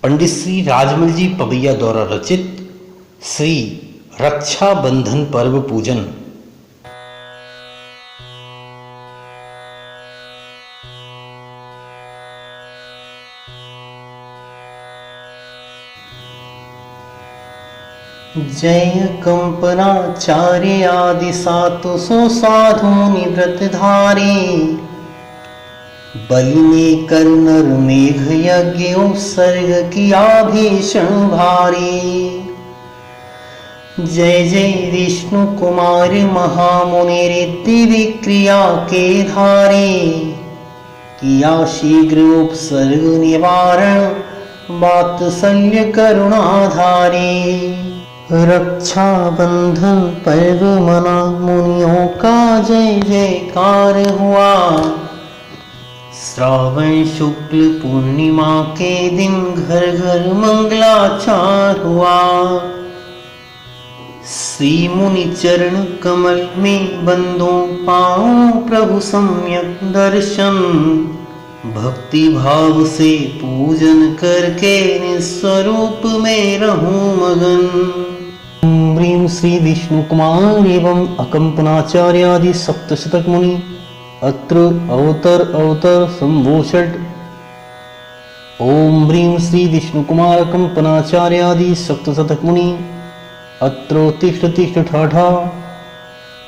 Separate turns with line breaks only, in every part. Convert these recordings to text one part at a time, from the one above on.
पंडित श्री राजमल जी पवैया द्वारा रचित श्री रक्षाबंधन पर्व पूजन। जय कंपनाचार्य आदि सातु सो साधु निव्रत धारे, बलि ने कर नर मेघ यज्ञ उत्सर्ग किया भीषण भारी। जय जय विष्णु कुमार महामुनि रिद्धि विक्रिया के धारे, किया शीघ्र उपसर्ग निवारण वात्सल्य करुणाधारे। रक्षाबंधन पर्व मना मुनियों का जय जयकार हुआ, श्रावण शुक्ल पूर्णिमा के दिन घर घर मंगलाचार हुआ। श्री मुनि चरण कमल में बंदो पाऊं प्रभु सम्यक दर्शन, भक्ति भाव से पूजन करके निस्वरूप में रहूं मगन। ओम ह्रीं श्री विष्णु कुमार एवं अकंपनाचार्य आदि सप्तशतक मुनि अत्र अवतर संभूषट। ओम ह्रीं श्री विष्णु कुमार अकंपनाचार्य आदि सप्तशतक मुनि अत्र तिष्ठ ठाठा।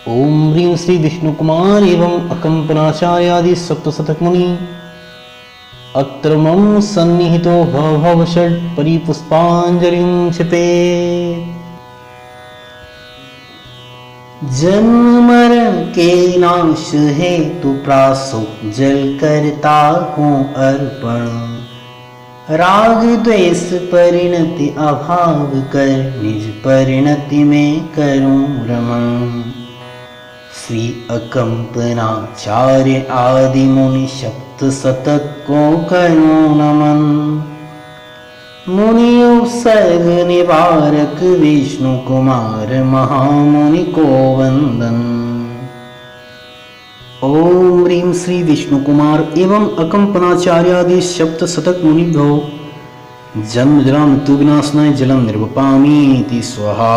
ओम ह्रीं श्री विष्णु कुमार एवं अकंपनाचार्य आदि सप्तशतक मुनि अत्र मम सन्निहितो भव षट् परिपुष्पांजलिं क्षिपेत्। जन्म मरण के नाश हेतु प्रासुक जल करता हूँ अर्पण, राग द्वेष परिणति अभाव कर निज परिणति में करूं रमण। श्री अकंपनाचार्य आदि मुनि सप्त शतक को करूं नमन। मुनि उपसर्ग निवारक विष्णु कुमार महामुनि को वंदन। ओम ह्रीं श्री विष्णु कुमार एवं अकंपनाचार्य आदि सप्त शतक मुनिभ्यो जन्म जरा मृत्यु विनाशनाय जलम निर्वपामीति स्वाहा।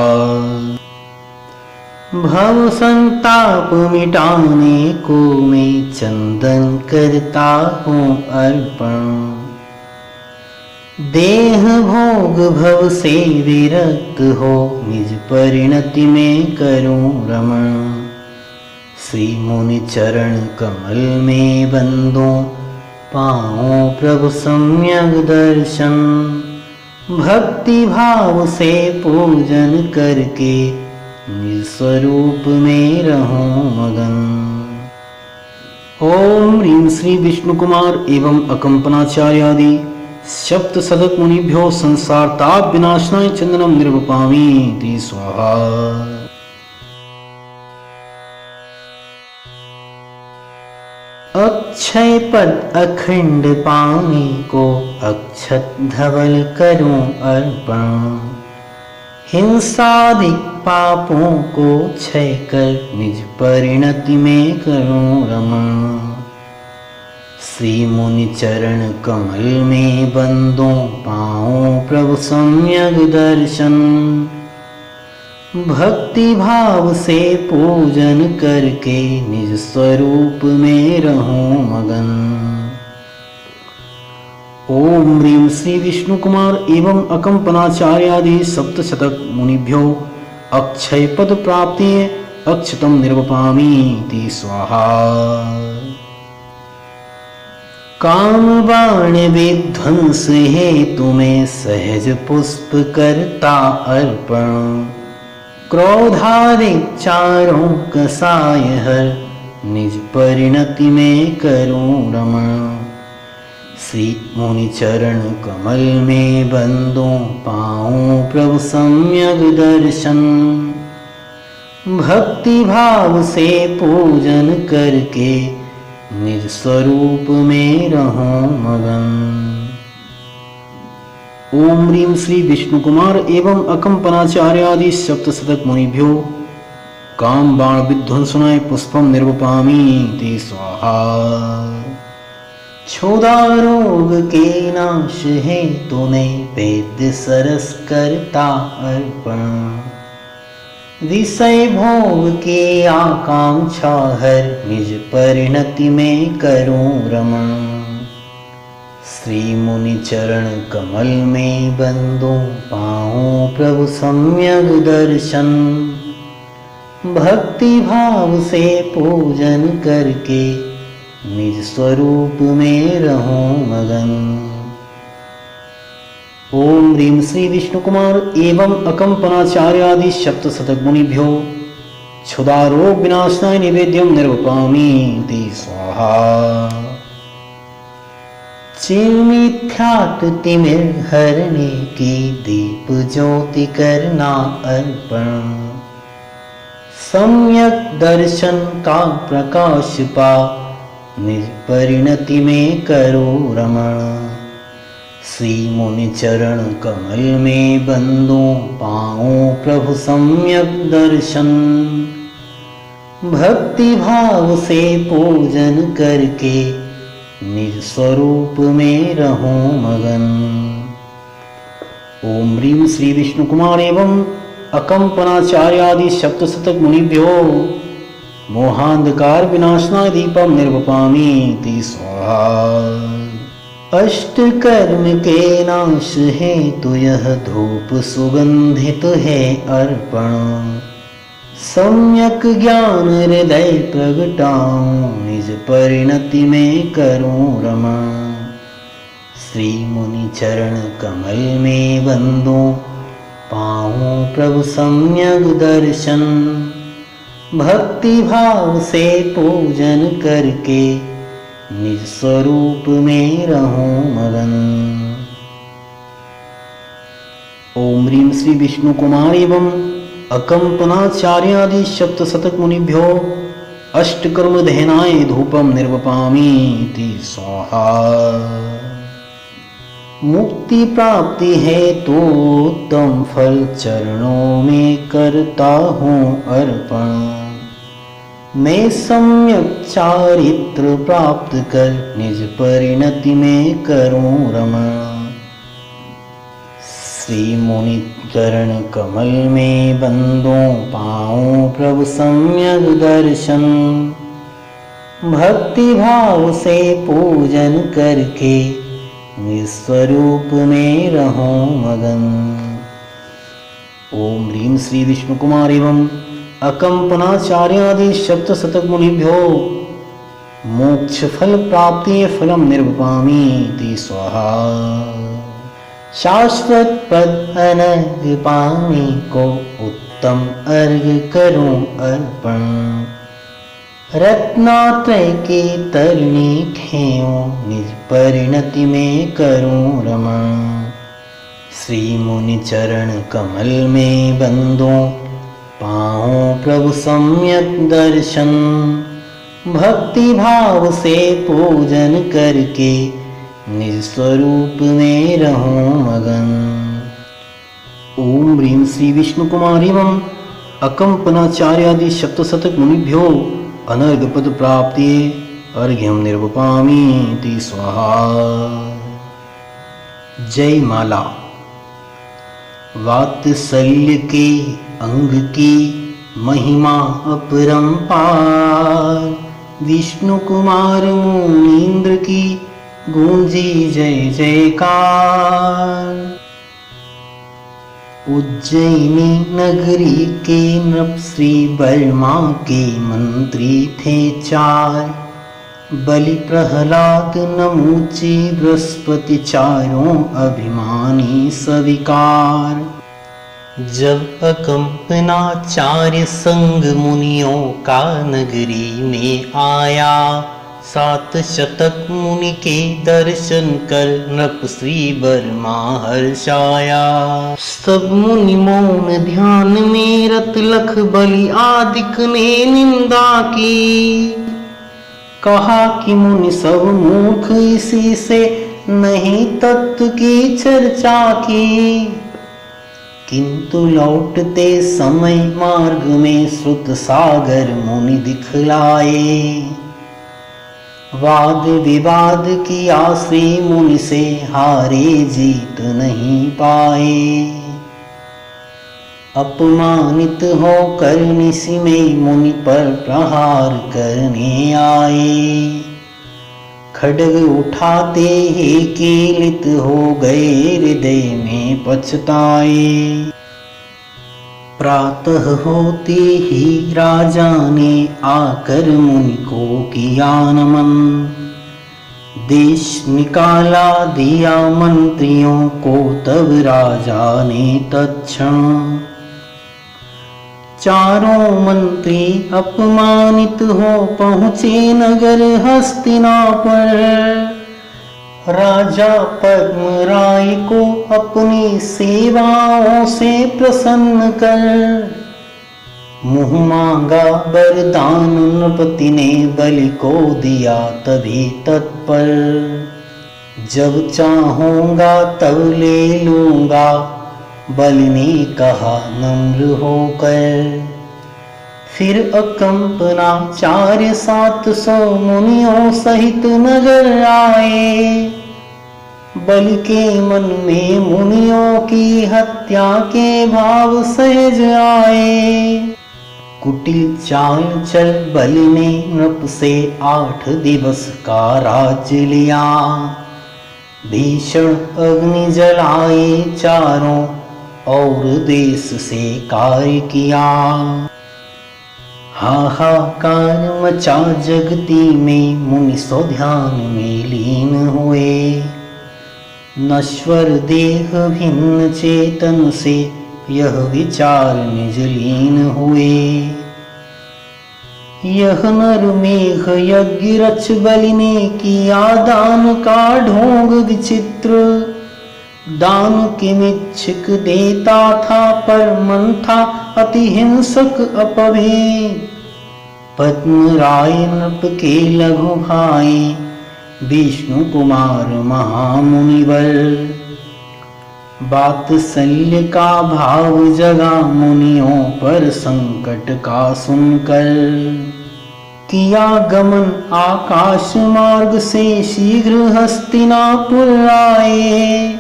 भव संताप मिटाने को मैं चंदन करता हूँ अर्पण, देह भोग भव से विरक्त हो निज परिणति में करूं रमण। श्री मुनि चरण कमल में बंदो पाऊं प्रभु सम्यक दर्शन, भक्ति भाव से पूजन करके निज स्वरूप में रहूं मगन। ओम ह्रीं श्री विष्णु कुमार एवं अकंपनाचार्य आदि सप्त शतक मुनिभ्यो संसार ताप विनाशनाय चंदनम निर्वपामीति स्वाहा। अक्षय पद अखंड पाने को अक्षत धवल करूं अर्पण, हिंसादिक पापों को क्षय कर निज परिणति में करूं रमण। श्री मुनि चरण कमल में बंदो पाऊं प्रभु सम्यक दर्शन, भक्ति भाव से पूजन करके निज स्वरूप में रहूं मगन। ओम ह्रीं श्री विष्णु कुमार एवं अकंपनाचार्य आदि सप्त शतक मुनिभ्यो अक्षय पद प्राप्ति अक्षतम निर्वपामीति स्वाहा। काम बाण विध्वंस हेतु में सहज पुष्प करता अर्पण, क्रोधादिक चारों कसाय हर निज परिणति में करूं रमण। श्री मुनि चरण कमल में बंदो पाऊं प्रभु सम्यक दर्शन, भक्ति भाव से पूजन करके निज स्वरूप में रहूं मगन। ओम ह्रीं श्री विष्णु कुमार एवं अकंपनाचार्य आदि सप्त शतक मुनिभ्यो काम बाण विध्वंसनाय पुष्पम निर्वपामीति स्वाहा। क्षुधा रोग के नाश है तूने वेद सरस करता अर्पण। विषय भोग के आकांक्षा हर निज परिणति में करूं रमण। श्री मुनि चरण कमल में बंदो पाऊं प्रभु सम्यक दर्शन। भक्ति भाव से पूजन करके निज स्वरूप में रहूं मगन। ओम ह्रीं श्री विष्णु कुमार एवं अकंपनाचार्यादि सप्तशतक मुनिभ्यो क्षुधा रोग विनाशनाय निवेद्यम निर्वपामि ते स्वाहा। चिन्मिथ्यात्व तिमिर हरने की दीप ज्योति करना अर्पण। सम्यक दर्शन का प्रकाश पा निज परिणति में करो रमण। श्री मुनि चरण कमल में बंदो पाऊं प्रभु सम्यक दर्शन। भक्ति भाव से पूजन करके निज स्वरूप में रहूं मगन। ओम ह्रीं श्री विष्णु कुमार एवं अकंपनाचार्यादि सप्तशतक मुनिभ्यो मोहांधकार विनाशनाय दीपम निर्वपामि ते स्वाहा। अष्ट कर्म के नाश है तो यह धूप सुगंधित है अर्पण। सम्यक ज्ञान हृदय प्रगटाऊं निज परिणति में करूं रमण। श्री मुनि चरण कमल में बंदो पाऊं प्रभु सम्यक दर्शन। भक्ति भाव से पूजन करके निज स्वरूप में रहूं मगन। ओम ह्रीं श्री विष्णु कुमार एवं अकंपनाचार्यादि सप्तशतक मुनिभ्यो अष्टकर्म दहनाय धूपम निर्वपामि ते स्वाहा। मुक्ति प्राप्ति है तो उत्तम फल चरणों में करता हूँ अर्पण। मैं सम्यक चारित्र प्राप्त कर निज परिणति में करूं रमण। श्री मुनि चरण कमल में बंदो पाऊं प्रभु सम्यक दर्शन। भक्ति भाव से पूजन करके निज स्वरूप में रहूं मगन। ओम ह्रीं श्री विष्णु कुमार एवं अकंपनाचार्यादि सप्तशतक मुनिभ्यो मोक्ष फल प्राप्ति फलम निर्वपामि ते स्वाहा। शाश्वत पद अनर्घ पाने को उत्तम अर्घ करूं अर्पण। रत्नात्रय की तरणी खेऊं निज परिणति में करूं रमण। श्री मुनि चरण कमल में बंदो पाऊं प्रभु सम्यक दर्शन। भक्ति भाव से पूजन करके निज स्वरूप में रहूं मगन। ओम ह्रीं श्री विष्णु कुमार एवं अकंपनाचार्यादि सप्तशतक मुनिभ्यो अनर्घ पद प्राप्ति अर्घ्यम निर्वपामि ते स्वाहा। जय माला। वात्सल्य के अंग की महिमा अपरंपार। विष्णु कुमार मुनीन्द्र की गूंजी जय जयकार। उज्जैनी नगरी के नृप श्री बर्मा के मंत्री थे चार। बलि प्रहलाद नमूची बृहस्पति चारों अभिमानी सविकार। जब अकंपनाचार्य संग मुनियों का नगरी में आया। 7 शतक मुनि के दर्शन कर नृप श्री बर्मा हर्षाया। सब मुनि मौन ध्यान में रत लख बलि आदिक ने निंदा की। कहा कि मुनि सब मूर्ख इसी से नहीं तत्व की चर्चा की। किंतु लौटते समय मार्ग में श्रुत सागर मुनि दिखलाए। वाद विवाद किया श्री मुनि से, हारे जीत नहीं पाए। अपमानित होकर निशि में मुनि पर प्रहार करने आए। खड्ग उठाते ही कीलित हो गए, हृदय में पछताए। प्रातः होते ही राजा ने आकर मुनि को किया नमन। देश निकाला दिया मंत्रियों को, तब राजा ने तत्क्षण। चारों मंत्री अपमानित हो पहुँचे नगर हस्तिनापुर। राजा पद्मराय को अपनी सेवाओं से प्रसन्न कर, मुँह मांगा वरदान नृपति ने बलि को दिया तभी तत्पर। जब चाहूँगा तब ले लूँगा, बलि ने कहा नम्र होकर। फिर अकंपना 400-700 मुनियों सहित नगर आए। बलि के मन में मुनियों की हत्या के भाव सहज आए। कुटिल चाल चल बलि ने नृप से 8 दिवस का राज्य लिया। भीषण अग्नि जलाए चारों और देश से कार्य किया। हाहाकार मचा जगती में, मुनि सो ध्यान में लीन हुए। नश्वर देह भिन्न चेतन से, यह विचार निज लीन हुए। यह नर मेघ यज्ञ रच बलि ने किया, दान का ढोंग विचित्र। दान किमिच्छुक देता था, पर मन था अति हिंसक अपभेद। पद्मराय नृप के लघु भाई, विष्णु कुमार महामुनिवर। वात्सल्य का भाव जगा मुनियों पर, संकट का सुनकर। किया गमन आकाश मार्ग से, शीघ्र हस्तिनापुर आए।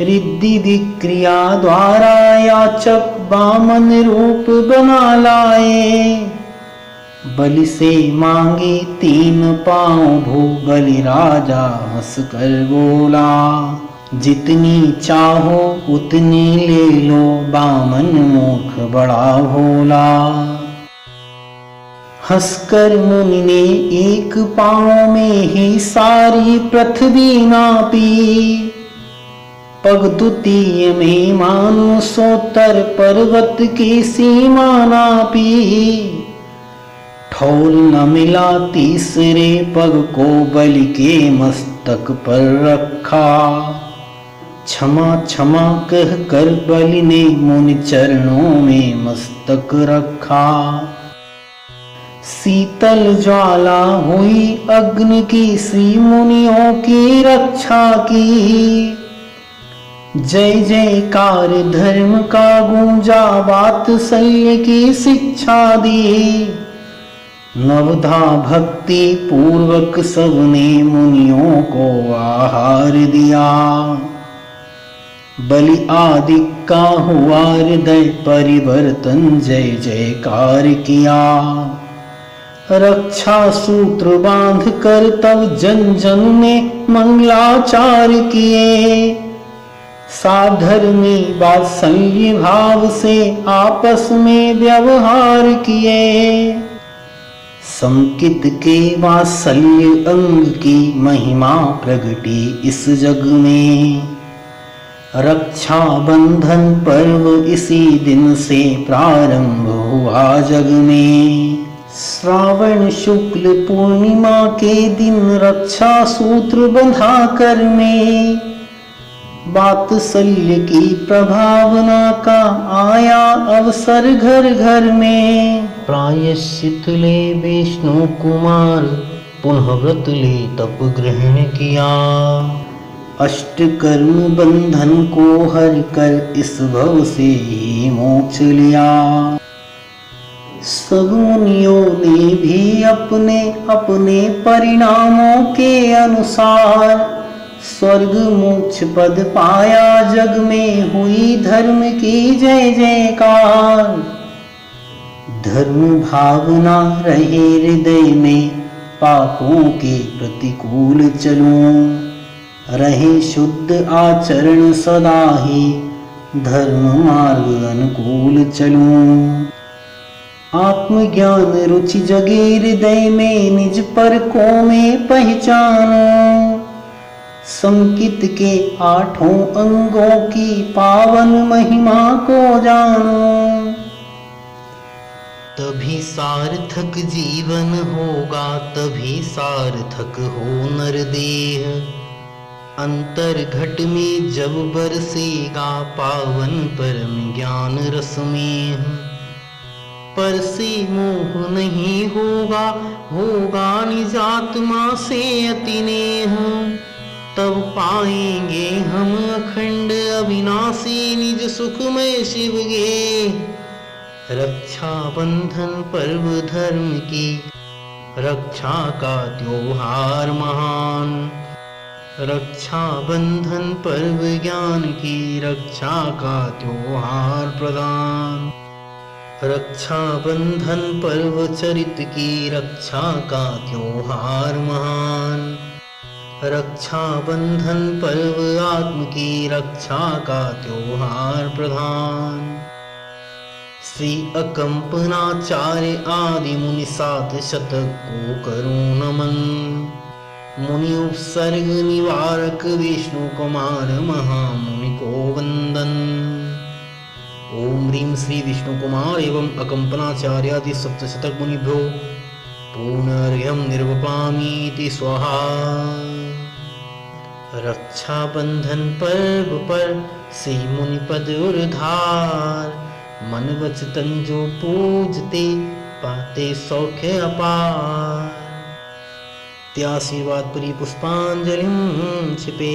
रिद्धि विक्रिया द्वारा याचक बामन रूप बना लाए। बलि से मांगे 3 पांव भू, बलि राजा हंस कर बोला। जितनी चाहो उतनी ले लो, बामन मूर्ख बड़ा भोला। हंसकर मुनि ने 1 पांव में ही सारी पृथ्वी नापी। पग द्वितीय में मानो 100 पर्वत की सीमा नापी। ठौर न मिला तीसरे पग को, बलि के मस्तक पर रखा। क्षमा क्षमा कह कर बलि ने मुनि चरणों में मस्तक रखा। शीतल ज्वाला हुई अग्नि की, श्री मुनियों की रक्षा की। जय जयकार धर्म का गूंजा, वात्सल्य की शिक्षा दी। नवधा भक्ति पूर्वक सबने मुनियों को आहार दिया। बलि आदि का हुआ हृदय परिवर्तन, जय जयकार किया। रक्षा सूत्र बांध कर तब जन जन ने मंगलाचार किए। साधर्मी वात्सल्य भाव से आपस में व्यवहार किए। संकित के वात्सल्य अंग की महिमा प्रगटी इस जग में। रक्षा बंधन पर्व इसी दिन से प्रारंभ हुआ जग में। श्रावण शुक्ल पूर्णिमा के दिन रक्षा सूत्र बंधा कर में। वात्सल्य की प्रभावना का आया अवसर घर घर में। प्रायश्चित ले विष्णु कुमार, पुनः व्रत ले तप ग्रहण किया। अष्ट कर्म बंधन को हर कर, इस भव से ही मोक्ष लिया। सब मुनियों ने भी अपने अपने परिणामों के अनुसार स्वर्ग मोक्ष पद पाया। जग में हुई धर्म की जय जयकार। धर्म भावना रहे हृदय में, पापों के प्रतिकूल चलूं। रहे शुद्ध आचरण सदा ही, धर्म मार्ग अनुकूल चलूं। आत्मज्ञान रुचि जगे हृदय में, निज परकों में पहचानो। संकित के 8 अंगों की पावन महिमा को जानो। तभी सार्थक जीवन होगा, तभी सार्थक हो नरदेह। अंतर घट में जब बरसेगा, पावन परम ज्ञान रस में। पर से मोह नहीं होगा, होगा निजात्मा से अति नेह। तब पाएंगे हम अखंड अविनाशी, निज सुखमय शिव गे। रक्षा बंधन पर्व धर्म की, रक्षा का त्योहार महान। रक्षा बंधन पर्व ज्ञान की, रक्षा का त्योहार प्रदान। रक्षा बंधन पर्व चरित की, रक्षा का त्योहार महान। रक्षा बंधन पर्व आत्म की, रक्षा का त्योहार प्रधान। श्री अकंपनाचार्य आदि मुनि 7 शतक को करूं नमन। मुनि उपसर्ग निवारक विष्णु कुमार महामुनि को वंदन। ओम ह्रीं श्री विष्णु कुमार एवं अकंपनाचार्यादि 7 शतक मुनिभ्यो पूर्णर्घ्यं निर्वपामीति स्वाहा। रक्षा बंधन पर्व पर श्री मुनि पद उर्धार। मन वच तन जो पूजते, पाते सौख्य अपार। त्याशीर्वाद परी पुष्पांजलिं क्षिपे।